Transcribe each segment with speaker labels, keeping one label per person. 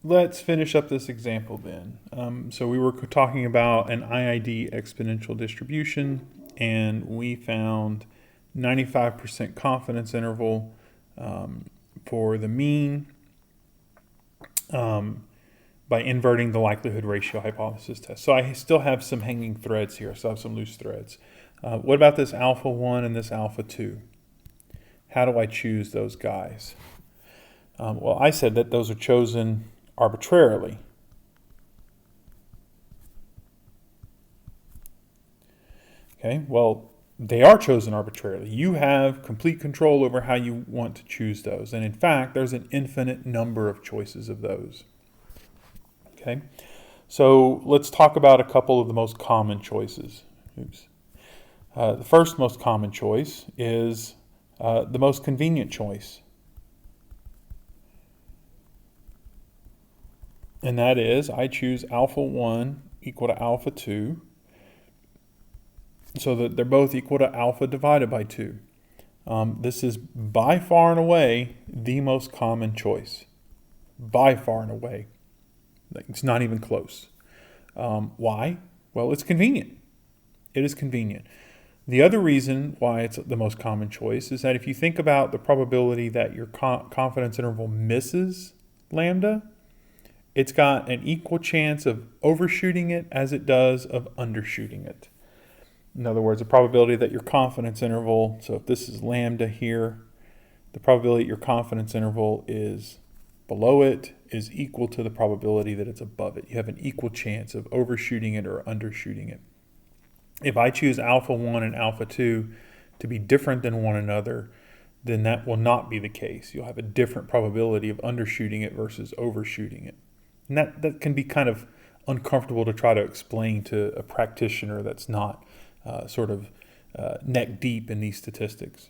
Speaker 1: let's finish up this example then. So we were talking about an IID exponential distribution, and we found 95% confidence interval for the mean by inverting the likelihood ratio hypothesis test. So I still have some hanging threads here. So I have some loose threads. What about this alpha 1 and this alpha 2? How do I choose those guys? Well, I said that those are chosen arbitrarily. Okay, well, they are chosen arbitrarily. You have complete control over how you want to choose those. And in fact, there's an infinite number of choices of those. Okay, so let's talk about a couple of the most common choices. The first most common choice is the most convenient choice. And that is, I choose alpha 1 equal to alpha 2, so that they're both equal to alpha divided by 2. This is by far and away the most common choice. By far and away. It's not even close. Why? Well, it's convenient. It is convenient. The other reason why it's the most common choice is that if you think about the probability that your confidence interval misses lambda, it's got an equal chance of overshooting it as it does of undershooting it. In other words, the probability that your confidence interval, so if this is lambda here, the probability that your confidence interval is below it is equal to the probability that it's above it. You have an equal chance of overshooting it or undershooting it. If I choose alpha 1 and alpha 2 to be different than one another, then that will not be the case. You'll have a different probability of undershooting it versus overshooting it. And that can be kind of uncomfortable to try to explain to a practitioner that's not neck deep in these statistics.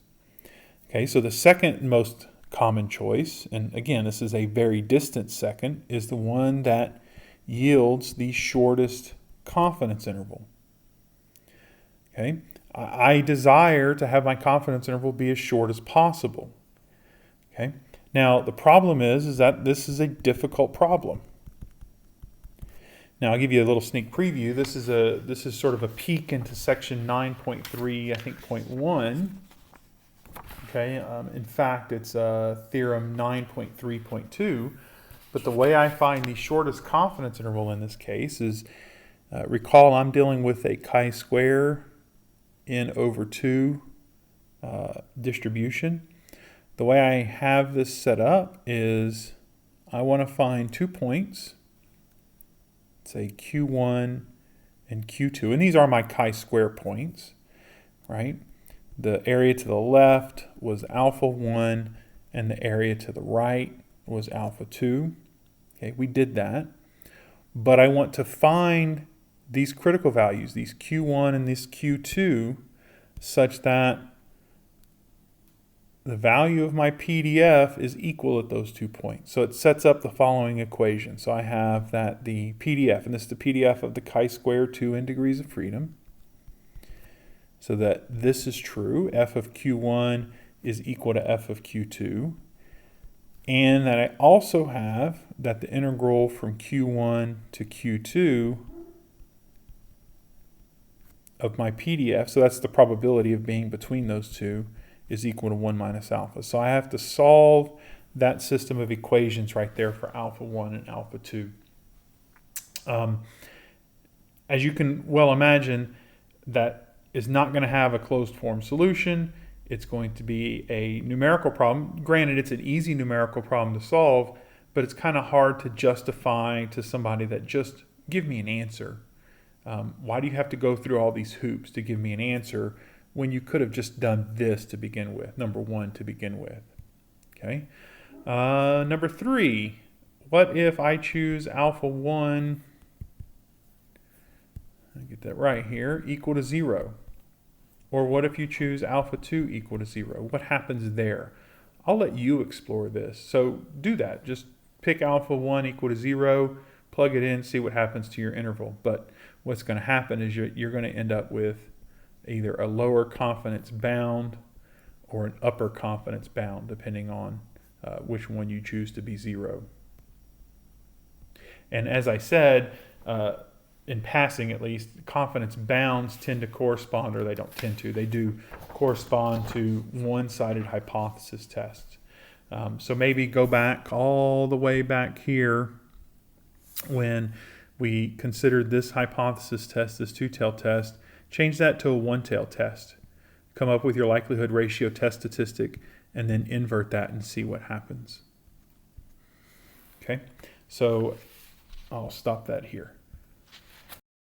Speaker 1: Okay, so the second most common choice, and again, this is a very distant second, is the one that yields the shortest confidence interval. Okay, I desire to have my confidence interval be as short as possible. Okay, now the problem is that this is a difficult problem. Now I'll give you a little sneak preview. This is sort of a peek into section 9.3, I think 0.1. Okay, in fact, it's theorem 9.3.2. But the way I find the shortest confidence interval in this case is, recall I'm dealing with a chi-square n over 2 distribution. The way I have this set up is I want to find 2 points, say Q1 and Q2, and these are my chi-square points, right? The area to the left was alpha 1, and the area to the right was alpha 2. Okay, we did that. But I want to find these critical values, these Q1 and this Q2, such that the value of my PDF is equal at those 2 points. So it sets up the following equation. So I have that the PDF, and this is the PDF of the chi-square 2 in degrees of freedom, so that this is true, f of Q1 is equal to f of Q2, and that I also have that the integral from Q1 to Q2 of my PDF, so that's the probability of being between those two, is equal to 1 minus alpha. So I have to solve that system of equations right there for alpha 1 and alpha 2. As you can well imagine, that is not going to have a closed form solution. It's going to be a numerical problem. Granted, it's an easy numerical problem to solve, but it's kind of hard to justify to somebody that just give me an answer. Why do you have to go through all these hoops to give me an answer when you could have just done this to begin with, number 1 to begin with? Okay. Number 3, what if I choose alpha 1, I get that right here, equal to 0? Or what if you choose alpha 2 equal to 0? What happens there? I'll let you explore this. So do that. Just pick alpha 1 equal to 0, plug it in, see what happens to your interval. But what's going to happen is you're going to end up with either a lower confidence bound or an upper confidence bound, depending on which one you choose to be 0. And as I said, in passing at least, confidence bounds tend to correspond, or they don't tend to, they do correspond to one-sided hypothesis tests. So maybe go back all the way back here when we considered this hypothesis test, this two-tail test, change that to a one-tail test. Come up with your likelihood ratio test statistic and then invert that and see what happens. Okay, so I'll stop that here.